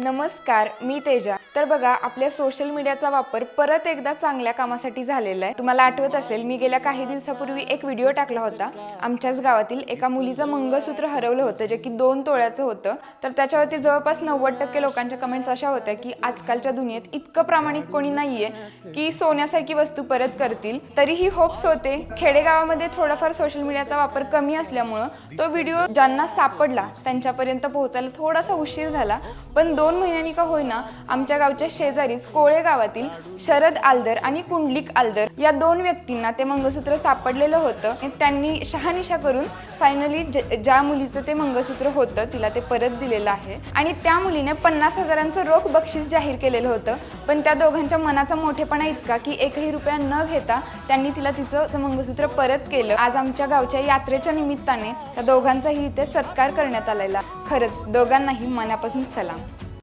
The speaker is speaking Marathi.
नमस्कार, मी तेजा। तर बघा, आपल्या सोशल मीडियाचा वापर परत एकदा चांगल्या कामासाठी झालेला आहे। तुम्हाला आठवत असेल, मी गेल्या काही दिवसापूर्वी एक व्हिडिओ टाकला होता। आमच्याच गावातील एका मुलीचं मंगळसूत्र हरवलं होतं, जे की 2 तोळ्याचं होतं। तर त्याच्यावरती जवळपास 90% लोकांच्या कमेंट्स अशा होत्या की आजकालच्या दुनियेत इतकं प्रामाणिक कोणी नाहीये की सोन्यासारखी वस्तू परत करतील। तरीही होप्स होते। खेडेगावामध्ये थोडाफार सोशल मीडियाचा वापर कमी असल्यामुळे तो व्हिडिओ ज्यांना सापडला त्यांच्यापर्यंत पोहोचायला थोडासा उशीर झाला, पण 2 महिन्यांनी का होईना आमच्या गावच्या शेजारीच कोळे गावातील शरद आलदर आणि कुंडलिक आलदर या 2 व्यक्तींना ते मंगळसूत्र सापडलेलं होतं। त्यांनी शहानिशा करून फायनली ज्या मुलीचं ते मंगळसूत्र होतं तिला ते परत दिलेलं आहे आणि त्या मुलीने 50,000चं रोख बक्षीस जाहीर केलेलं होतं। पण त्या दोघांच्या मनाचा मोठेपणा इतका की 1ही रुपया न घेता त्यांनी तिला तिचं मंगळसूत्र परत केलं। आज आमच्या गावच्या यात्रेच्या निमित्ताने त्या दोघांचाही इथे सत्कार करण्यात आलेला। खरंच दोघांनाही मनापासून सलाम।